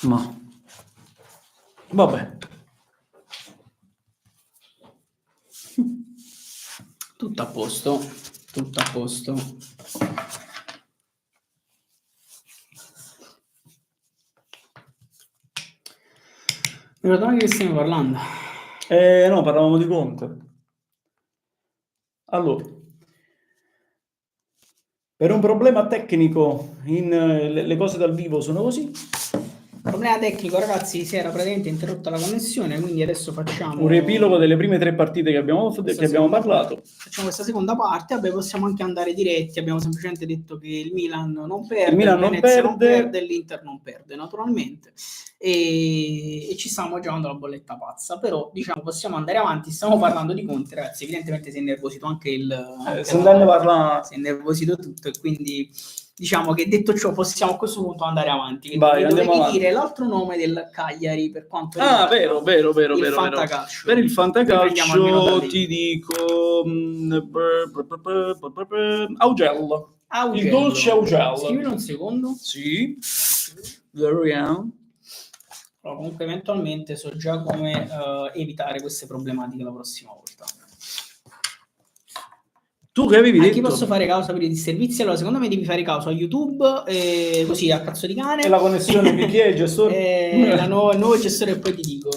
Ma vabbè, tutto a posto, tutto a posto. Mi ricordo che stiamo parlando. no, parlavamo di Conte. Allora, per un problema tecnico le cose dal vivo sono così. Problema tecnico, ragazzi, si era praticamente interrotta la connessione, quindi adesso facciamo un riepilogo delle prime 3 partite che abbiamo parlato. Facciamo questa seconda parte, vabbè, possiamo anche andare diretti, abbiamo semplicemente detto che il Milan non perde, il Milan non perde, l'Inter non perde, naturalmente, e ci stiamo giocando la bolletta pazza, però diciamo possiamo andare avanti, stiamo parlando di Conte, ragazzi, evidentemente si è innervosito anche si è innervosito tutto, e quindi diciamo che detto ciò possiamo a questo punto andare avanti. Vai, dovevi dire l'altro nome del Cagliari per quanto riguarda vero. fantacalcio. Per il fantacalcio ti dico Augello. Il dolce Augello. Scrivilo un secondo. Sì. Allora, comunque eventualmente so già come evitare queste problematiche la prossima volta. Tu che avevi detto? A chi posso fare causa per i disservizi? Allora, secondo me devi fare causa a YouTube, così a cazzo di cane. E la connessione di chi è il gestore? Il nuovo gestore, e poi ti dico.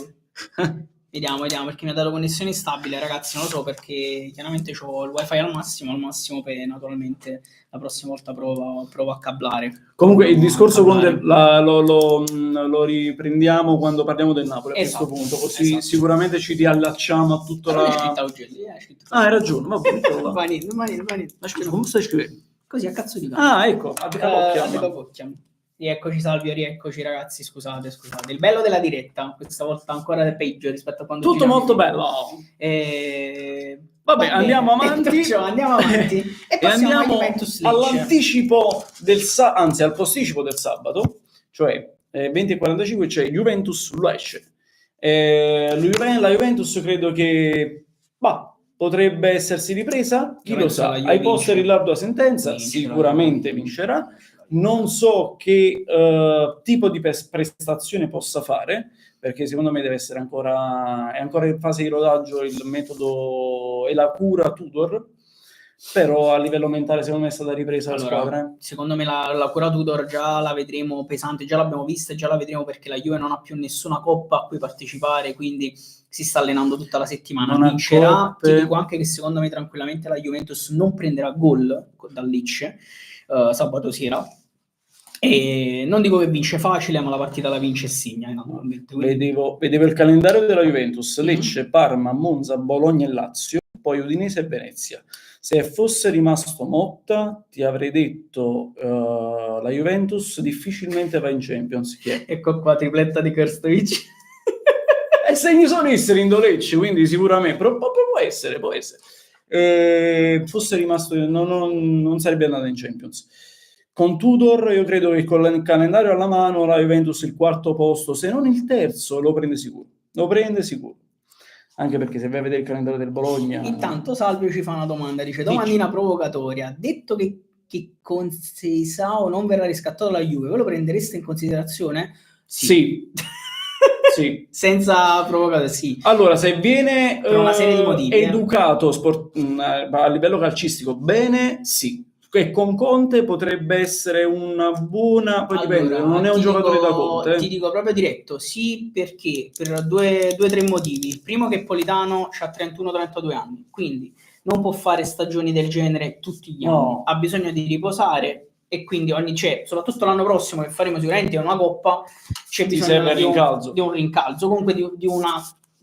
Vediamo, perché mi ha dato connessione stabile, ragazzi, non lo so, perché chiaramente ho il wifi al massimo, per naturalmente la prossima volta provo a cablare. Comunque il discorso con lo riprendiamo quando parliamo del Napoli, a questo punto, così sicuramente ci riallacciamo a tutta la... hai ragione, va bene. Come stai scrivendo? Così a cazzo di cane. Ah, ecco, a Decapocchiam. Rieccoci Salvio, rieccoci ragazzi, scusate. Il bello della diretta, questa volta ancora peggio rispetto a quando... Tutto molto bello. Vabbè, andiamo avanti. E andiamo all'anticipo anzi al posticipo del sabato, cioè 20:45 c'è Juventus Lecce. La Juventus credo che potrebbe essersi ripresa, chi lo sa, ai posteri l'ardua sentenza, sicuramente vincerà. Non so che tipo di prestazione possa fare, perché secondo me deve essere è ancora in fase di rodaggio il metodo e la cura Tudor, però a livello mentale secondo me è stata ripresa la squadra. Secondo me la cura Tudor già la vedremo pesante, già l'abbiamo vista e già la vedremo, perché la Juve non ha più nessuna coppa a cui partecipare, quindi si sta allenando tutta la settimana, vincerà. Ti dico anche che secondo me tranquillamente la Juventus non prenderà gol dal Lecce sabato sera. E non dico che vince facile, ma la partita la vince e segna, naturalmente. Vedevo il calendario della Juventus: Lecce, Parma, Monza, Bologna e Lazio, poi Udinese e Venezia. Se fosse rimasto Motta, ti avrei detto la Juventus difficilmente va in Champions. Chi è? Ecco qua, tripletta di Krstovic. E segni sono in Lecce, quindi sicuramente può essere. Fosse rimasto, non sarebbe andato in Champions. Con Tudor io credo che con il calendario alla mano la Juventus il 4º posto, se non il 3º, lo prende sicuro. Anche perché se vai a vedere il calendario del Bologna... Intanto Salvio ci fa una domanda, dice: domandina provocatoria, detto che con Seisao non verrà riscattato la Juve, voi lo prendereste in considerazione? Sì. Sì. Senza provocare, sì. Allora, se viene per una serie di motivi, educato a livello calcistico bene, sì. Che con Conte potrebbe essere una buona, poi dipende, non è un giocatore da Conte. Ti dico proprio diretto, sì, perché per due o tre motivi. Primo, che Politano ha 31-32 anni, quindi non può fare stagioni del genere tutti gli anni, ha bisogno di riposare, e quindi soprattutto l'anno prossimo, che faremo sicuramente una coppa, c'è bisogno di un rincalzo, comunque di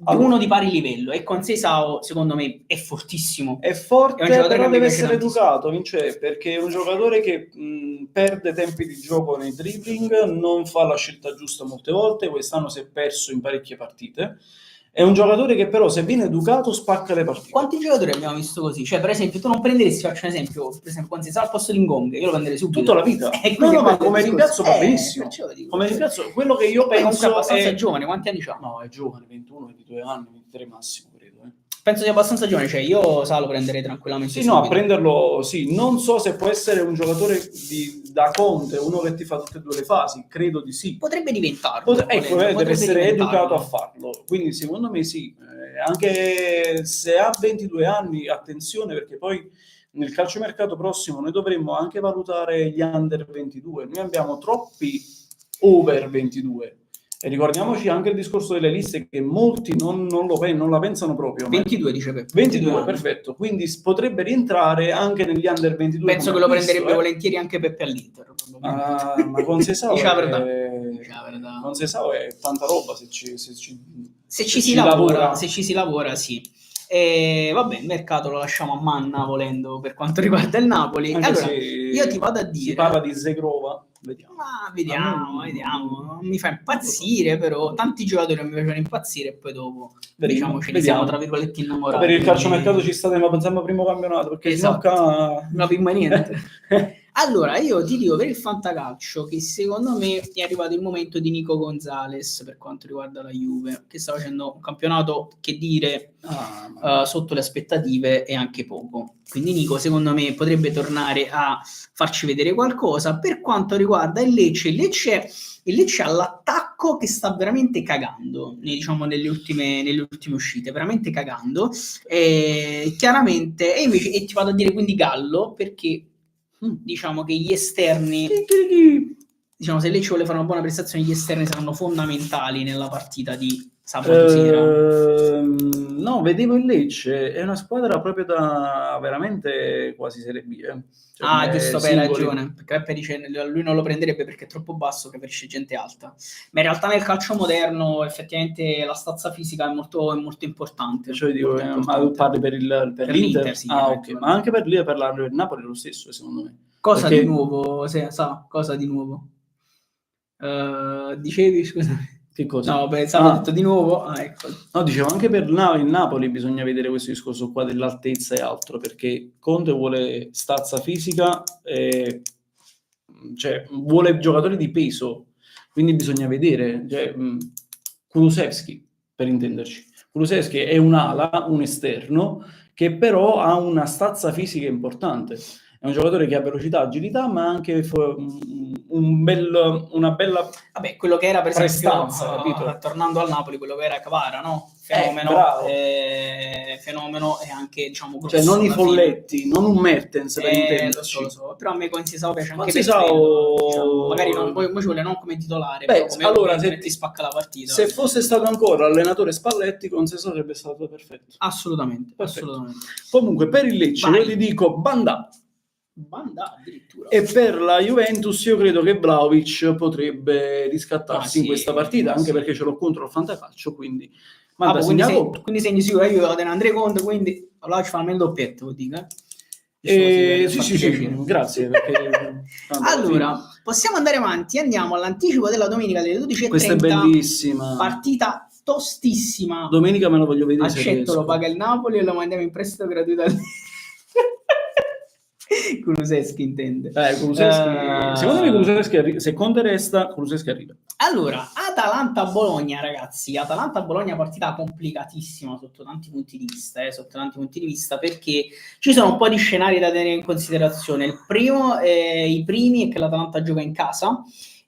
uno di pari livello. E con Seisao secondo me è fortissimo, è forte, però deve essere educato, perché è un giocatore che perde tempi di gioco nei dribbling, non fa la scelta giusta molte volte, quest'anno si è perso in parecchie partite. È un giocatore che però, se viene educato, spacca le partite. Quanti giocatori abbiamo visto così? Cioè, per esempio, tu non prenderesti, faccio un esempio, con Seisao al posto di Ngong, io lo prenderei subito. Tutta la vita. Ma come rimpiazzo va benissimo. Come rimpiazzo, quello che io penso è abbastanza giovane. Quanti anni ha? No, è giovane, 21, 22 anni, 23 massimo, credo. penso sia abbastanza giovane, cioè io lo prenderei tranquillamente. Sì, no, a prenderlo, sì. Non so se può essere un giocatore da Conte, uno che ti fa tutte e due le fasi, credo di sì. Potrebbe diventarlo. Ecco, deve essere educato a farlo, quindi secondo me sì. Anche se ha 22 anni, attenzione, perché poi nel calciomercato prossimo noi dovremmo anche valutare gli under 22. Noi abbiamo troppi over 22. E ricordiamoci anche il discorso delle liste, che molti non la pensano proprio. 22 dice Peppe. 22, perfetto. Quindi potrebbe rientrare anche negli under 22. Penso che lo prenderebbe volentieri anche Peppe all'Inter. Ma con Sesao con Sesao è tanta roba se ci si lavora. Se ci si lavora, sì. E vabbè, il mercato lo lasciamo a manna volendo per quanto riguarda il Napoli. Anche allora, io ti vado a dire. Si parla di Zegrova. Vediamo. Non mi fa impazzire, però tanti giocatori mi facevano impazzire e poi dopo diciamo ce ne siamo tra virgolette innamorati. Per il calciomercato ci state, ma pensiamo al primo campionato, perché esatto. Non capiamo mai niente. Allora, io ti dico per il fantacalcio che secondo me è arrivato il momento di Nico Gonzalez per quanto riguarda la Juve, che sta facendo un campionato, che dire, sotto le aspettative e anche poco. Quindi Nico secondo me potrebbe tornare a farci vedere qualcosa. Per quanto riguarda il Lecce all'attacco che sta veramente cagando, diciamo nelle ultime uscite, veramente cagando. Chiaramente, e invece ti vado a dire quindi Gallo, perché diciamo che gli esterni, diciamo, se Lecce vuole fare una buona prestazione, gli esterni saranno fondamentali nella partita di sabato sera. No, vedevo il Lecce, è una squadra proprio da veramente quasi Serie B. Giusto, per ragione, perché Peppe dice lui non lo prenderebbe perché è troppo basso, preferisce gente alta, ma in realtà nel calcio moderno effettivamente la stazza fisica è molto importante. Cioè, dico, ma tu parli per l'Inter? Sì, ok, ma anche per il Napoli è lo stesso, secondo me. Cosa di nuovo? Cosa di nuovo? Dicevi, scusami. Che cosa? No, pensavo detto di nuovo. Ecco. No, dicevo, anche per il Napoli bisogna vedere questo discorso qua dell'altezza e altro, perché Conte vuole stazza fisica, cioè vuole giocatori di peso, quindi bisogna vedere. Kulusevski, per intenderci. Kulusevski è un'ala, un esterno, che però ha una stazza fisica importante. È un giocatore che ha velocità, agilità, ma anche una bella quello che era per prestanza, esempio, tornando al Napoli, quello che era Kvara, no? Fenomeno e anche, diciamo, grosso, cioè non i folletti, non un Mertens per intenderci. Lo so. Però a me con Sesao piace anche diciamo, magari poi ci vuole non come titolare, come allora se ti spacca la partita. Se fosse stato ancora allenatore Spalletti, con Sesao sarebbe stato perfetto. Assolutamente. Comunque per il Lecce io ti dico Banda addirittura. E per la Juventus io credo che Vlahovic potrebbe riscattarsi in questa partita, anche perché ce l'ho contro il fantacalcio, quindi quindi segni sicuro, io te ne andrei conto, quindi allora ci fa almeno il doppietto, vuol dire. Sì, grazie. Allora, possiamo andare avanti, andiamo all'anticipo della domenica delle 12:30. Questa è bellissima. Partita tostissima. Domenica me lo voglio vedere. Accetto, lo paga il Napoli e lo mandiamo in prestito gratuitamente. Kulusevski intende. Secondo me Kulusevski, se Conte resta, Kulusevski arriva. Allora, Atalanta-Bologna, ragazzi. Atalanta-Bologna, partita complicatissima sotto tanti punti di vista, perché ci sono un po' di scenari da tenere in considerazione. Il primo, i primi, è che l'Atalanta gioca in casa.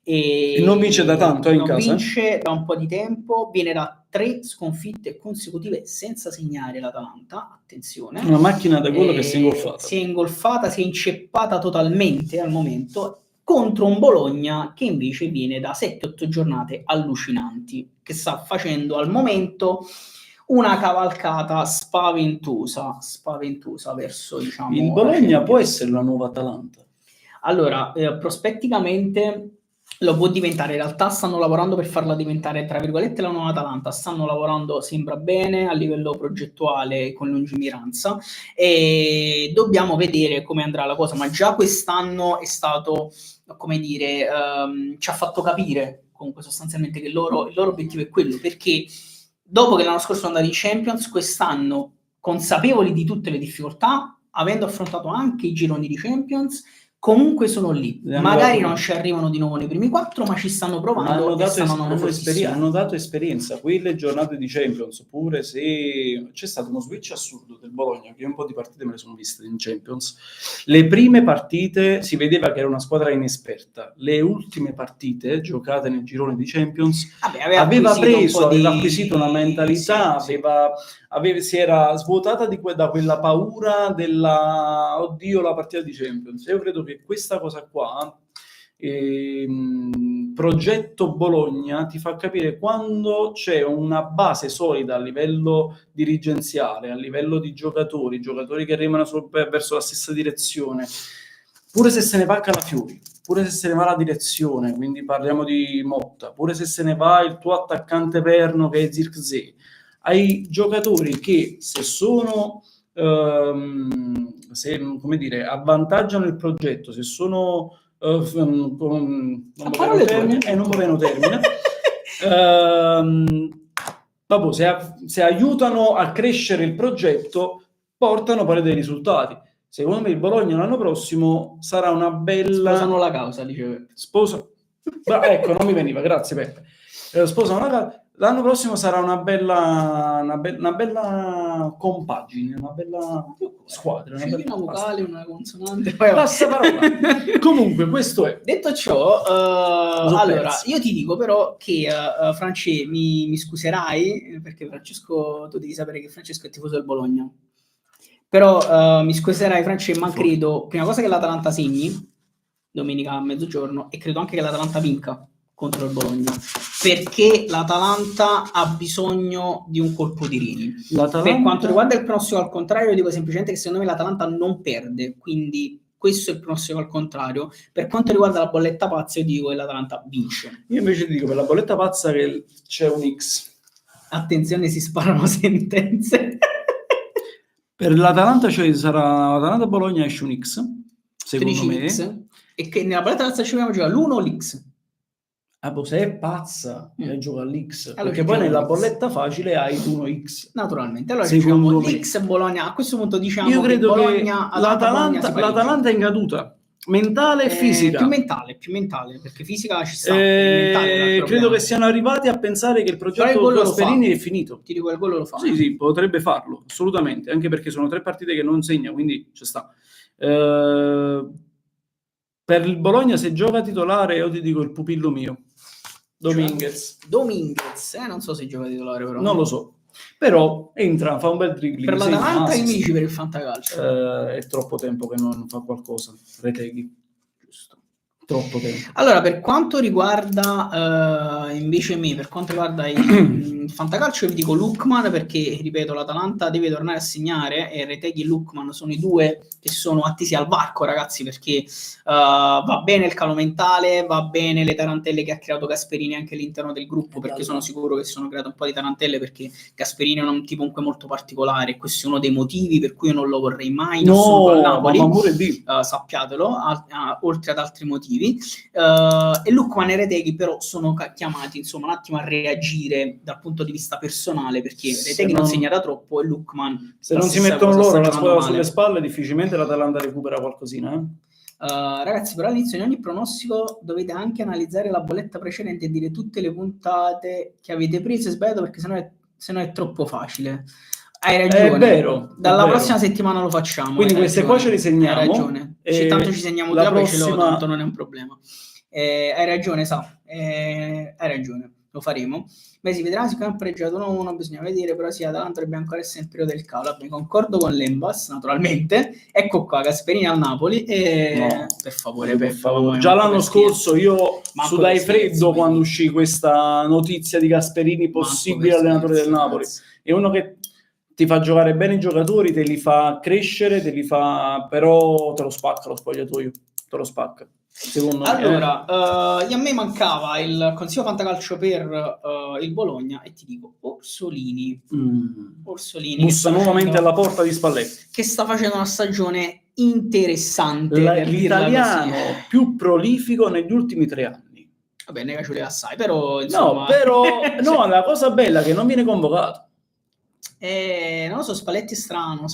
E non vince da tanto in casa. Non vince da un po' di tempo, viene da 3 sconfitte consecutive senza segnare l'Atalanta, attenzione. Una macchina da gol che si è ingolfata, si è inceppata totalmente al momento, contro un Bologna che invece viene da 7-8 giornate allucinanti, che sta facendo al momento una cavalcata spaventosa verso, diciamo, il Bologna può essere la nuova Atalanta. Allora, prospetticamente lo può diventare. In realtà stanno lavorando per farla diventare, tra virgolette, la nuova Atalanta. Stanno lavorando, sembra bene, a livello progettuale, con lungimiranza, e dobbiamo vedere come andrà la cosa. Ma già quest'anno è stato, come dire, ci ha fatto capire comunque sostanzialmente che il loro obiettivo è quello, perché dopo che l'anno scorso sono andati in Champions, quest'anno, consapevoli di tutte le difficoltà, avendo affrontato anche i gironi di Champions, comunque sono lì. Le hanno Magari dato- non ci arrivano di nuovo nei primi 4, ma ci stanno Ma provando e stanno andando fortissimo. hanno dato esperienza. Quelle giornate di Champions, pure se c'è stato uno switch assurdo del Bologna, che un po' di partite me le sono viste in Champions. Le prime partite si vedeva che era una squadra inesperta. Le ultime partite giocate nel girone di Champions Vabbè, aveva acquisito una mentalità, sì. si era svuotata da quella paura della oddio la partita di Champions. Io credo che questa cosa qua, progetto Bologna, ti fa capire quando c'è una base solida a livello dirigenziale, a livello di giocatori che remano verso la stessa direzione, pure se se ne va Calafiori, pure se se ne va la direzione, quindi parliamo di Motta, pure se se ne va il tuo attaccante perno che è Zirkzee, hai giocatori che se sono come dire, avvantaggiano il progetto, se sono non mi viene un termine se aiutano a crescere il progetto, portano poi dei risultati. Secondo me il Bologna l'anno prossimo sarà una bella... Sposano la causa, dicevo. Ecco, non mi veniva, grazie Peppe. Sposano la causa. L'anno prossimo sarà una bella compagine, una bella squadra. Una vocale, una consonante. Basta parola. Comunque, questo è. Detto ciò, allora, io ti dico però che, France, mi scuserai, perché Francesco, tu devi sapere che Francesco è tifoso del Bologna. Però mi scuserai, France, ma credo, prima cosa, che l'Atalanta segni, domenica a mezzogiorno, e credo anche che l'Atalanta vinca contro il Bologna, perché l'Atalanta ha bisogno di un colpo di Rini. Per quanto riguarda il pronostico al contrario, dico semplicemente che secondo me l'Atalanta non perde, quindi questo è il pronostico al contrario. Per quanto riguarda la bolletta pazza, io dico che l'Atalanta vince. Io invece dico per la bolletta pazza che c'è un X. Attenzione, si sparano sentenze. Per l'Atalanta sarà l'Atalanta-Bologna, esce un X, secondo me. X, e che nella bolletta pazza ci dobbiamo giocare l'1 o l'X? Se è pazza, gioca all'X, allora, perché poi nella bolletta facile hai 1x. Naturalmente, allora diciamo l'X Bologna. A questo punto diciamo io credo che Bologna, l'Atalanta è in caduta mentale e fisica. Più mentale, perché fisica ci sta. Credo che siano arrivati a pensare che il progetto Gasperini è finito. Ti dico, il gol lo fa. Sì, potrebbe farlo, assolutamente, anche perché sono 3 partite che non segna, quindi ci sta. Per il Bologna, se gioca titolare, io ti dico il pupillo mio. Dominguez, non so se gioca titolare, però non lo so, però entra, fa un bel dribbling. Per l'Atalanta e dici per il fantacalcio è troppo tempo che non fa qualcosa. Reteghi, giusto, troppo tempo. Allora, per quanto riguarda invece me, per quanto riguarda il fantacalcio, io vi dico Lookman, perché ripeto, l'Atalanta deve tornare a segnare e Reteghi e Lookman sono i due che sono attesi al varco, ragazzi, perché va bene il calo mentale, va bene le tarantelle che ha creato Gasperini anche all'interno del gruppo, perché sono sicuro che sono create un po' di tarantelle, perché Gasperini è un tipo comunque molto particolare, questo è uno dei motivi per cui io non lo vorrei mai in assoluto al Napoli, sappiatelo, oltre ad altri motivi. E Lookman e Reteghi però sono chiamati insomma un attimo a reagire dal punto di vista personale, perché Reteghi non segna da troppo e Lookman, se non si mettono loro la squadra sulle spalle, difficilmente l'Atalanta recupera qualcosina. Ragazzi, però all'inizio di ogni pronostico dovete anche analizzare la bolletta precedente e dire tutte le puntate che avete preso e sbagliato, perché sennò è troppo facile. Hai ragione, è vero. Dalla prossima settimana lo facciamo. Quindi queste qua ce le segniamo. Hai ragione. Tanto ci segniamo la prossima, tanto non è un problema. Hai ragione, hai ragione, lo faremo. Beh, si vedrà, siccome ha pareggiato 1-1, bisogna vedere, però sì, Atalanta dovrebbe ancora essere nel periodo del calo. Mi concordo con l'Embas, naturalmente. Ecco qua, Gasperini al Napoli. Per favore. Già l'anno scorso io sudai freddo quando uscì questa notizia di Gasperini, possibile allenatore del Napoli. È uno che ti fa giocare bene i giocatori, te li fa crescere, però te lo spacca lo spogliatoio, te lo spacca. Secondo allora, a me mancava il consiglio fantacalcio per il Bologna e ti dico Orsolini. Bussa nuovamente alla porta di Spalletti, che sta facendo una stagione interessante, l'italiano più prolifico negli ultimi 3 anni. Vabbè, ne ci assai, però insomma... no, la cosa bella è che non viene convocato. Non lo so, Spalletti è strano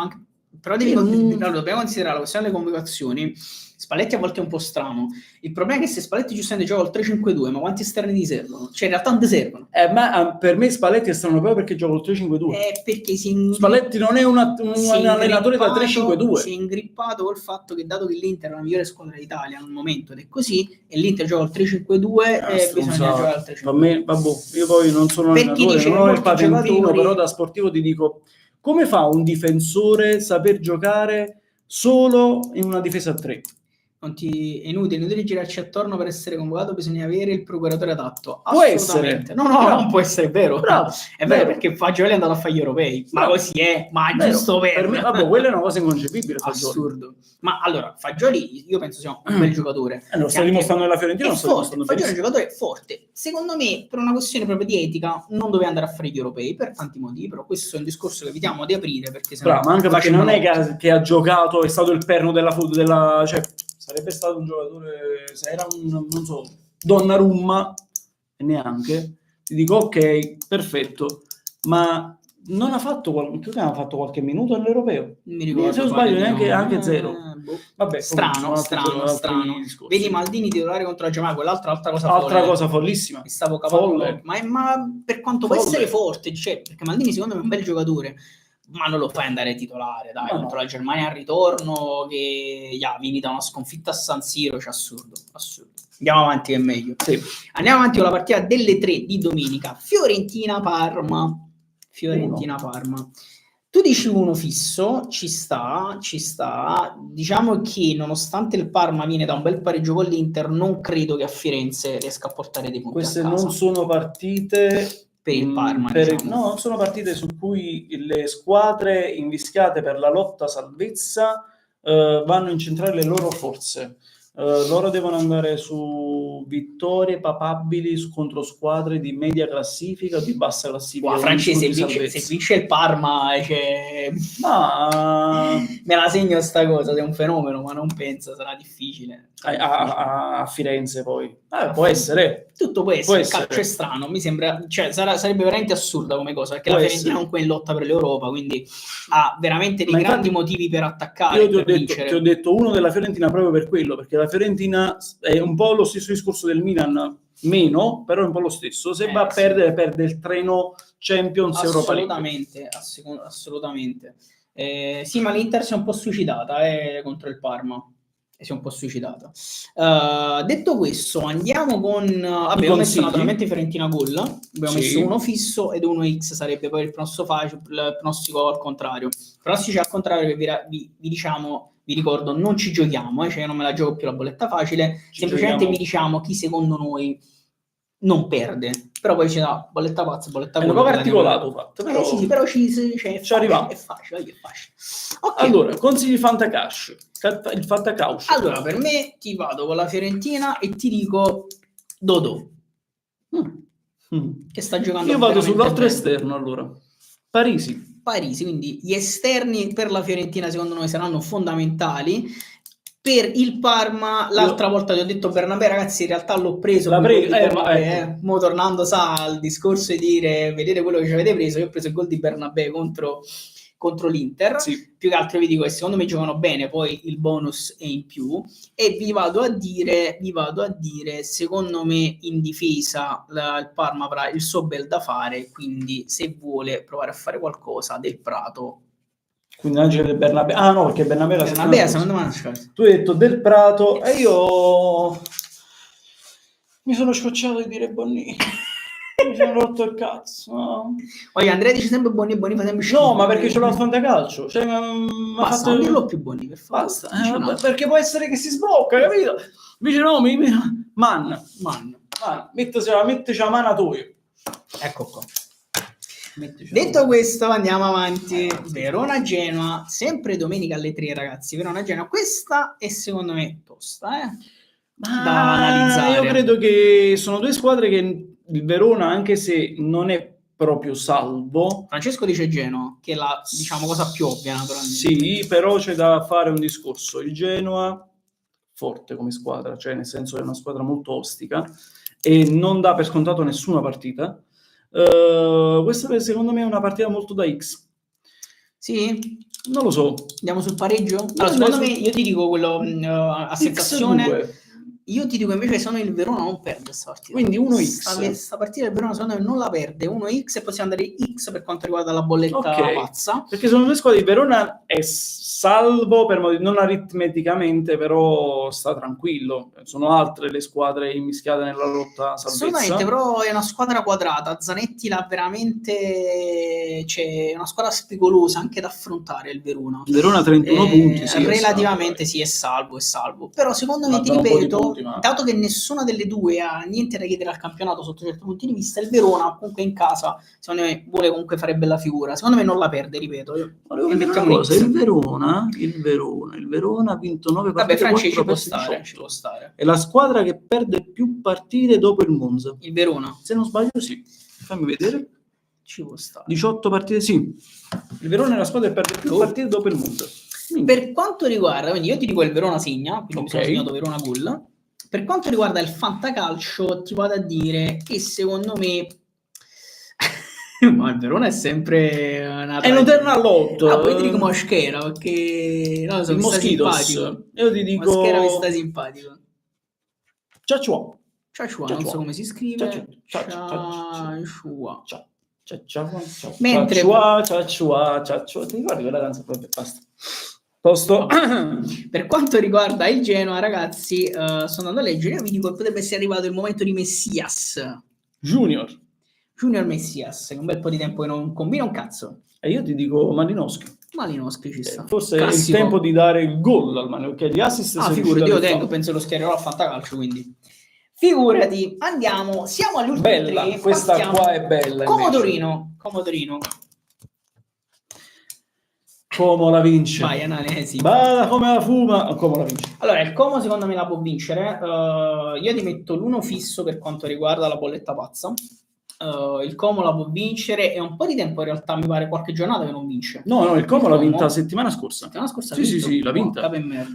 anche Però dobbiamo considerare la questione delle convocazioni. Spalletti a volte è un po' strano. Il problema è che se Spalletti giustamente gioca al 3-5-2, ma quanti esterni ti servono? Cioè, in realtà non ti servono. Ma per me Spalletti è strano proprio perché gioca al 3-5-2. Perché Spalletti non è un allenatore da 3-5-2. Si è ingrippato col fatto che, dato che l'Inter è la migliore squadra d'Italia al momento ed è così, e l'Inter gioca al 3-5-2, bisogna giocare al 3-5-2. Per me, io poi non sono allenatore, non ho il patentino, però da sportivo ti dico, come fa un difensore saper giocare solo in una difesa a 3? È inutile girarci attorno per essere convocato, bisogna avere il procuratore adatto. Può essere. No, non può essere, vero. Bravo, è vero, perché Fagioli è andato a fare gli europei. Ma così è, ma giusto per me. Quella è una cosa inconcepibile. Fagioli. Assurdo. Ma allora, Fagioli io penso sia un bel giocatore. Lo sta dimostrando nella Fiorentina. Fagioli è un giocatore forte. Secondo me, per una questione proprio di etica, non doveva andare a fare gli europei per tanti motivi, però questo è un discorso che evitiamo di aprire, perché ma anche perché non è che ha giocato, è stato il perno della cioè, sarebbe stato un giocatore, se era non so, Donnarumma, neanche, ti dico ok, perfetto, ma non ha fatto qualche minuto all'europeo. Mi ricordo, se non sbaglio neanche anche zero. Vabbè, strano. Vedi Maldini titolare contro la Germania, quell'altra cosa follissima. Stavo capendo, ma per quanto può essere forte, cioè, perché Maldini secondo me è un bel giocatore, ma non lo fai andare titolare, dai, contro la Germania al ritorno che vieni da una sconfitta a San Siro, cioè assurdo. Andiamo avanti che è meglio. Sì. Andiamo avanti con la partita delle 3 di domenica, Fiorentina-Parma. Tu dici uno fisso, ci sta. Diciamo che nonostante il Parma viene da un bel pareggio con l'Inter, non credo che a Firenze riesca a portare dei punti. Queste non sono partite per il Parma, no, non sono partite su cui le squadre invischiate per la lotta salvezza vanno a incentrare le loro forze. Loro devono andare su vittorie papabili contro squadre di media classifica o di bassa classifica. Francese, se vince il Parma, me la segno sta cosa, è un fenomeno, ma non penso sarà difficile. A Firenze poi può essere. Tutto può essere. Il calcio è strano, mi sembra, cioè sarebbe veramente assurda come cosa, perché la Fiorentina comunque è in lotta per l'Europa, quindi ha veramente dei grandi motivi per attaccare. Io ti ho detto uno della Fiorentina proprio per quello, perché la Fiorentina è un po' lo stesso discorso del Milan, meno, però è un po' lo stesso. Se va a perdere, perde il treno Champions Europa League. Assolutamente. Sì, ma l'Inter si è un po' suicidata contro il Parma. Si è un po' suicidata. Detto questo, andiamo con abbiamo messo naturalmente Fiorentina gol, abbiamo messo uno fisso ed uno X, sarebbe poi il pronostico al contrario. Pronostici al contrario che vi diciamo, vi ricordo, non ci giochiamo, cioè io non me la gioco più la bolletta facile, semplicemente vi diciamo chi secondo noi non perde, però poi c'è la bolletta pazza, bolletta è un po' articolato fatto, però però ci arriva. È facile. Okay. Allora, consigli Fantacash, il Fantacash. Allora, per me ti vado con la Fiorentina e ti dico Dodò. Che sta giocando. Io vado sull'altro esterno, allora. Parisi, quindi gli esterni per la Fiorentina secondo noi saranno fondamentali. Per il Parma, l'altra volta ti ho detto Bernabé, ragazzi, in realtà l'ho preso. Mo tornando al discorso di dire, vedete quello che ci avete preso, io ho preso il gol di Bernabé contro l'Inter, più che altro vi dico che secondo me giocano bene, poi il bonus è in più, e vi vado a dire secondo me in difesa il Parma avrà il suo bel da fare, quindi se vuole provare a fare qualcosa Del Prato. Quindi Angelo del Bernabé. Ah no, perché Bernabé secondo me tu hai detto Del Prato e io mi sono scocciato di dire Bonnì. Mi sono rotto il cazzo. No. Andrea dice sempre Bonnì fa sempre schifo. No, ma perché ce l'ho al fantacalcio. Cioè, basta, non dirlo più Bonnì, per favore. Basta. Perché può essere che si sblocca, capito? Invece no, Man. Metteci la mano a tu. Ecco qua. Detto questo, andiamo avanti. Verona-Genoa, sempre domenica alle 3, ragazzi. Verona-Genoa, questa è secondo me tosta, da analizzare. Io credo che sono due squadre che il Verona, anche se non è proprio salvo. Francesco dice Genoa, che è la cosa più ovvia, naturalmente. Sì, però c'è da fare un discorso. Il Genoa, forte come squadra, cioè nel senso è una squadra molto ostica e non dà per scontato nessuna partita. Questa secondo me è una partita molto da X. Sì? Non lo so. Andiamo sul pareggio? No, Allora, secondo adesso- me, io ti dico quello a sensazione. X2. Io ti dico invece secondo me il Verona non perde sta partita. Quindi 1x. Sta partita il Verona secondo me non la perde, 1x, e possiamo andare X per quanto riguarda la bolletta Ok, pazza. perché sono due squadre. Il Verona è salvo per non aritmeticamente, però sta tranquillo. Sono altre le squadre immischiate nella lotta salvezza. Assolutamente, però è una squadra quadrata. Zanetti l'ha veramente. C'è una squadra spigolosa anche da affrontare il Verona. Il Verona 31 punti, sì, relativamente è sì, è salvo. Però secondo me, ti Mancano un po' di ripeto, punti, ma- dato che nessuna delle due ha niente da chiedere al campionato sotto certi punti di vista, il Verona comunque in casa, secondo me, vuole comunque fare bella figura. Secondo me non la perde, ripeto. Volevo E vedere una mettiamo un cosa, X. il Verona ha vinto 9 Vabbè, partite, Franci, ci 4 può perse stare, 18. ci può stare. È la squadra che perde più partite dopo il Monza. Il Verona Se non sbaglio, sì. Fammi vedere. ci può stare. 18 partite, sì. Il Verona è la squadra che perde più partite dopo il Monza. Per quanto riguarda, quindi io ti dico il Verona segna, quindi mi sono Ok. segnato Verona gol. Per quanto riguarda il fantacalcio, ti vado a dire che secondo me ma il Verona è sempre una È un'eterna lotta. poi ti dico Moschera, perché non lo so, Il mi sta Mosquitos. simpatico. Io ti dico Moschera mi sta simpatico. Ciacciua. Ciacciua, non so come si scrive. Ciacciua. Mentre Ciacciua. Ti ricordi quella canzone? Basta. Tosto. Per quanto riguarda il Genoa, ragazzi, sto andando a leggere, io vi dico che potrebbe essere arrivato il momento di Messias. Junior Messias, che un bel po' di tempo che non combina un cazzo. E io ti dico Malinowski. Ci sta. Forse Classico. è il tempo di dare il gol al Malinowski. Gli assist Figurati, io tengo, penso lo schiererò a fantacalcio, quindi. Figurati, andiamo, siamo agli ultimi bella, tre. questa Partiamo. qua è bella. Comodorino. Como la vince? Vai, Ananesi. Bada come la fuma. Como la vince? Allora, il Como secondo me la può vincere. Io ti metto l'1 fisso per quanto riguarda la bolletta pazza. Il Como la può vincere. È un po' di tempo in realtà, mi pare qualche giornata che non vince. No, il Como l'ha vinta settimana scorsa. Sì, l'ha vinta.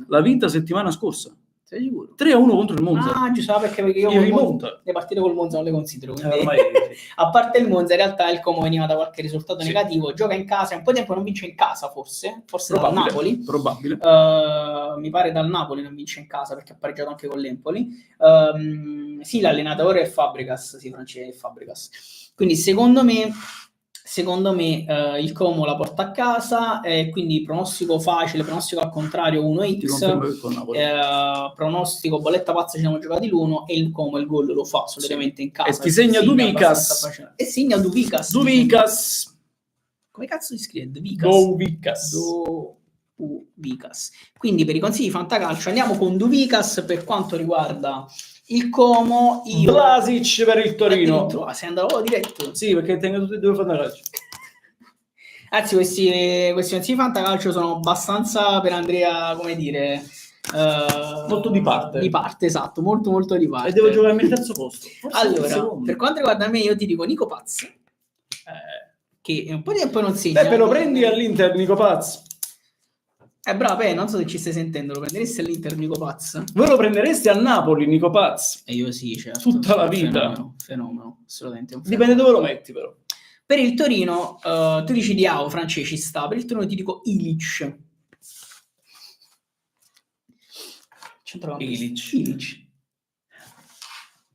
L'ha vinta settimana scorsa. Sei sicuro? 3-1 contro il Monza. Ah, giusto, perché io le partite col Monza non le considero. Quindi, a parte il Monza, in realtà il Como veniva da qualche risultato negativo. Gioca in casa, è un po' di tempo non vince in casa, forse dal Napoli. Probabile. Mi pare dal Napoli non vince in casa perché ha pareggiato anche con l'Empoli. Sì, l'allenatore è Fabregas, Francesco Fabregas. Quindi secondo me il Como la porta a casa, quindi pronostico facile, pronostico al contrario 1x, pronostico bolletta pazza, ci siamo giocati l'1 e il Como il gol lo fa solitamente in casa. E ti segna Duvicas. E segna Duvicas. Come cazzo si scrive? Duvicas. Quindi per i consigli di fantacalcio andiamo con Duvicas per quanto riguarda il Como. Vlasic per il Torino. Sei andato diretto? Sì, perché tengo tutti e due fantacalcio. Anzi, questi consigli di fantacalcio sono abbastanza, per Andrea, come dire, molto di parte. Esatto, molto di parte. E devo giocarmi il terzo posto. Allora, per quanto riguarda me, io ti dico Nico Paz, che è un po' di tempo non segna. Beppe, lo prendi all'Inter Nico Paz? Bravo, non so se ci stai sentendo, lo prenderesti all'Inter Nico Paz? Voi lo prenderesti al Napoli Nico Paz? E io sì, certo. Tutta la vita. Fenomeno, assolutamente. Dipende dove lo metti, però. Per il Torino, tu dici Diao, Francesci sta. Per il Torino ti dico Ilic. Ilic.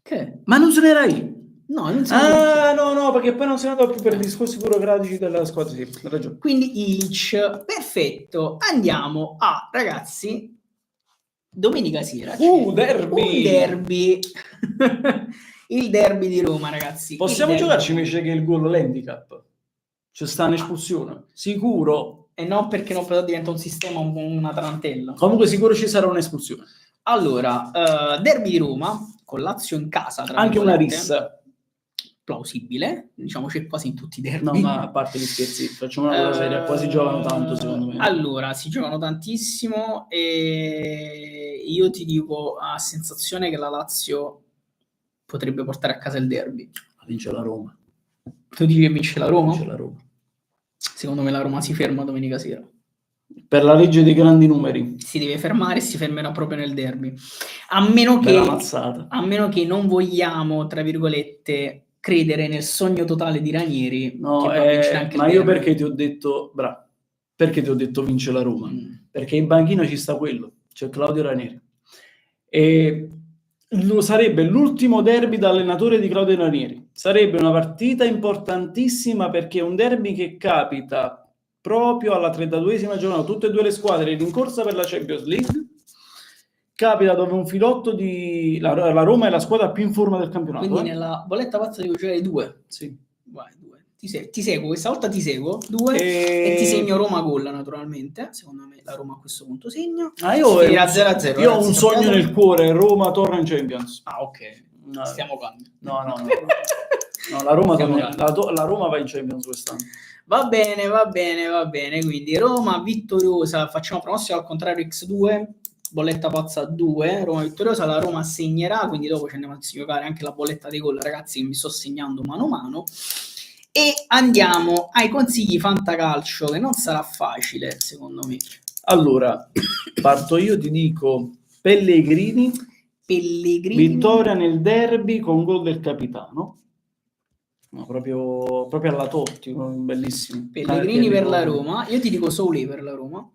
Che? Ma non suonerai? No, non so. No, perché poi non si è andato più per discorsi burocratici della squadra. Sì, hai ragione. Quindi Ilic, perfetto. Andiamo a, ragazzi, domenica sera. Derby. Il derby di Roma, ragazzi. Possiamo giocarci invece che il gol l'handicap? C'è sta un'espulsione? Sicuro? E no, perché non però diventa un sistema, una tarantella. Comunque sicuro ci sarà un'espulsione. Allora, derby di Roma, con Lazio in casa. Anche una rissa. Plausibile, diciamo c'è quasi in tutti i derby. No, ma a parte gli scherzi, facciamo una cosa seria, qua si giocano tanto secondo me. Allora, si giocano tantissimo e io ti dico a sensazione che la Lazio potrebbe portare a casa il derby. Vince la Roma. Tu dici che vince la Roma? Vince la Roma. Secondo me la Roma si ferma domenica sera. Per la legge dei grandi numeri. Si deve fermare e si fermerà proprio nel derby. A meno che non vogliamo, tra virgolette, credere nel sogno totale di Ranieri. No, ma io perché ti ho detto, Perché ti ho detto vince la Roma? Perché in banchina ci sta quello, c'è Claudio Ranieri. E sarebbe l'ultimo derby da allenatore di Claudio Ranieri. Sarebbe una partita importantissima perché è un derby che capita proprio alla 32esima giornata, tutte e due le squadre in corsa per la Champions League. Capita dove un filotto di... La Roma è la squadra più in forma del campionato. Quindi nella bolletta pazza devo giocare 2. Sì. Vai, 2. Ti seguo, questa volta ti seguo. 2 e ti segno Roma gol, naturalmente. Secondo me la Roma a questo punto segna. Io finirà 0-0. Io ho un sogno nel cuore, Roma torna in Champions. Ah, ok. No. Stiamo calmi. No, la Roma la Roma va in Champions quest'anno. Va bene. Quindi Roma vittoriosa, facciamo pronostico al contrario X2. Bolletta pazza 2, Roma vittoriosa, la Roma segnerà, quindi dopo ci andiamo a giocare anche la bolletta dei gol, ragazzi, che mi sto segnando mano a mano. E andiamo ai consigli fantacalcio, che non sarà facile, secondo me. Allora, parto io, ti dico Pellegrini, vittoria nel derby con gol del capitano. No, proprio alla Totti, bellissimo. Pellegrini per la Roma, io ti dico Soulé per la Roma.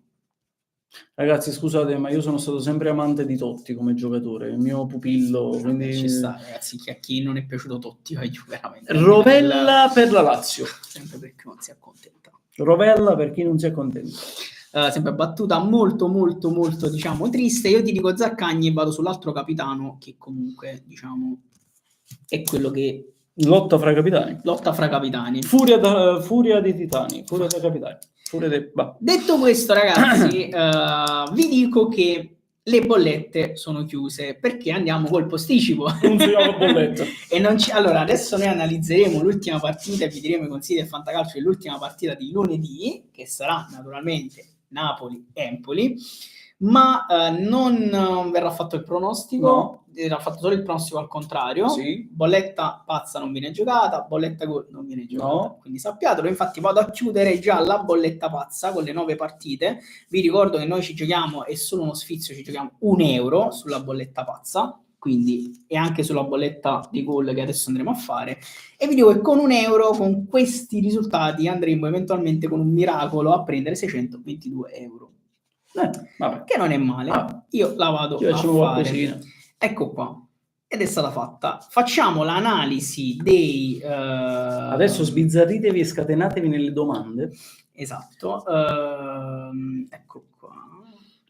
Ragazzi, scusate, ma io sono stato sempre amante di Totti come giocatore, il mio pupillo, quindi... Ci sta, ragazzi, a chi non è piaciuto Totti, veramente. Rovella per la Lazio. Sempre perché non si accontenta. Rovella per chi non si accontenta. Sempre battuta molto, diciamo, triste. Io ti dico Zaccagni e vado sull'altro capitano, che comunque, diciamo, è quello che... Lotta fra capitani. Furia dei titani, furia dei capitani. Detto questo, ragazzi, vi dico che le bollette sono chiuse perché andiamo col posticipo. E non ci... Allora, adesso noi analizzeremo l'ultima partita e vi diremo i consigli del fantacalcio dell'ultima partita di lunedì, che sarà naturalmente Napoli-Empoli, ma non verrà fatto il pronostico, verrà fatto solo il pronostico al contrario. Sì. Bolletta pazza non viene giocata, bolletta gol non viene giocata, no. Quindi sappiatelo. Infatti vado a chiudere già la bolletta pazza con le 9 partite. Vi ricordo che noi ci giochiamo, è solo uno sfizio, ci giochiamo €1 sulla bolletta pazza, quindi e anche sulla bolletta di gol che adesso andremo a fare, e vi dico che con €1, con questi risultati, andremo eventualmente con un miracolo a prendere €622. Vabbè. Che non è male. Io la vado a fare. Qualcosina. Ecco qua, ed è stata fatta. Facciamo l'analisi dei... Adesso sbizzarritevi e scatenatevi nelle domande. Esatto. Ecco qua.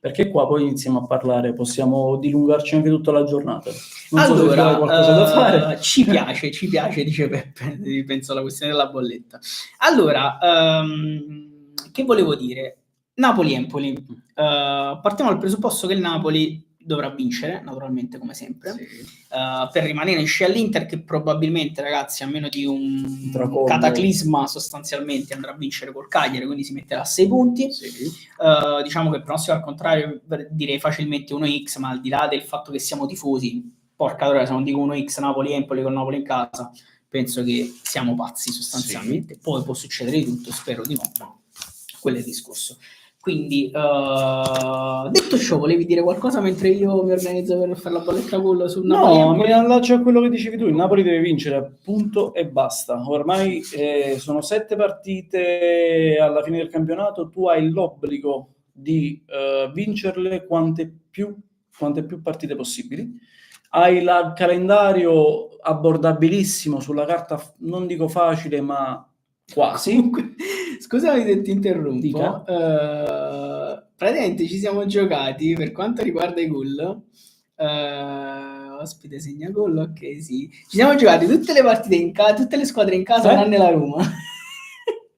Perché qua poi iniziamo a parlare, possiamo dilungarci anche tutta la giornata. Non allora, so qualcosa da fare. Ci piace, dice Peppe, penso alla questione della bolletta. Allora, che volevo dire? Napoli-Empoli. Partiamo dal presupposto che il Napoli dovrà vincere, naturalmente, come sempre, per rimanere in scia all'Inter, che probabilmente, ragazzi, a meno di un cataclisma, sostanzialmente andrà a vincere col Cagliari, quindi si metterà a 6 punti. Diciamo che il pronostico al contrario direi facilmente 1x, ma al di là del fatto che siamo tifosi, porca allora, se non dico 1x Napoli-Empoli con Napoli in casa, penso che siamo pazzi sostanzialmente. Poi può succedere di tutto, spero di no, ma quello è il discorso. Quindi, detto ciò, volevi dire qualcosa mentre io mi organizzo per fare la bolletta gol sul Napoli? No, mi allaccio a quello che dicevi tu, il Napoli deve vincere, punto e basta. Ormai sono 7 partite alla fine del campionato, tu hai l'obbligo di vincerle quante più partite possibili. Hai il calendario abbordabilissimo sulla carta, non dico facile, ma quasi. Scusami se ti interrompo. Praticamente ci siamo giocati, per quanto riguarda i gol, ospite segna gol, ok, sì. Ci siamo giocati tutte le partite in casa, tutte le squadre in casa, tranne la Roma.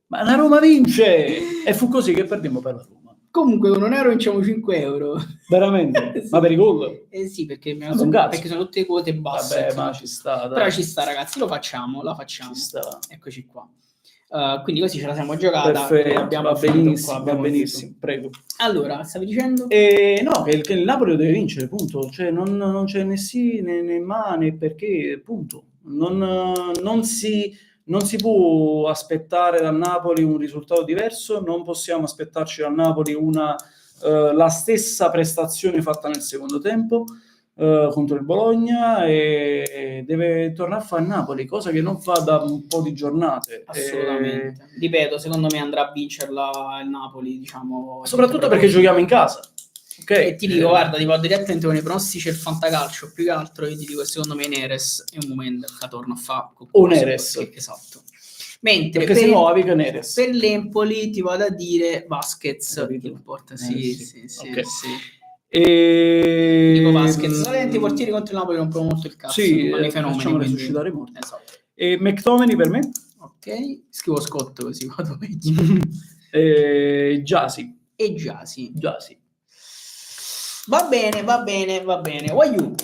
Ma la Roma vince! E fu così che perdemmo per la Roma. Comunque con €1 vinciamo €5. Veramente? Sì. Ma per i gol? Sì, perché sono tutte quote basse. Vabbè, ma ci sta, dai. Però ci sta, ragazzi, la facciamo. Ci sta. Eccoci qua. Quindi così ce la siamo giocata. Perfetto, va benissimo, prego. Allora, stavi dicendo? No, che il Napoli lo deve vincere, punto. Cioè, non c'è né sì né ma né perché, punto. Non si può aspettare dal Napoli un risultato diverso, non possiamo aspettarci dal Napoli la stessa prestazione fatta nel secondo tempo. contro il Bologna e deve tornare a fare Napoli, cosa che non fa da un po' di giornate. Assolutamente. Ripeto, secondo me andrà a vincerla il Napoli, diciamo. Soprattutto perché giochiamo in casa. Okay. E ti dico, guarda, ti vado direttamente con i pronostici del fantacalcio, più che altro io ti dico, secondo me Neres è un momento che torna a fare o Neres. Esatto. Mentre perché se no Avica Neres. Per l'Empoli ti vado a dire Vasquez, che porta, sì. Okay. Dico Vasquez, solamente i portieri contro il Napoli rompono molto il cazzo, fanno i fenomeni, facciamo resuscitare i morti. Esatto. E McTominay per me? Ok, scrivo Scott così vado meglio. Giasi. E Giasi. Va bene. Waiu,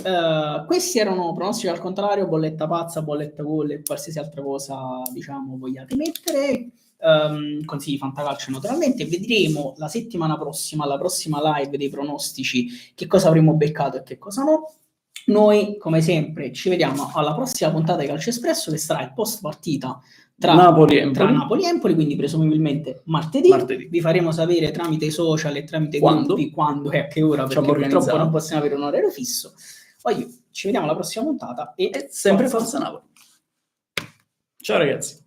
questi erano pronostici al contrario, bolletta pazza, bolletta gol e qualsiasi altra cosa, diciamo, vogliate mettere. Consigli fantacalcio naturalmente. Vedremo la settimana prossima, alla prossima live dei pronostici, che cosa avremo beccato e che cosa no. Noi, come sempre, ci vediamo alla prossima puntata di Calcio Espresso, che sarà il post partita tra Napoli e Empoli, quindi presumibilmente martedì. Vi faremo sapere tramite i social e tramite i gruppi quando e a che ora, perché purtroppo non possiamo avere un orario fisso. Ci vediamo alla prossima puntata e sempre Forza Napoli. Ciao ragazzi.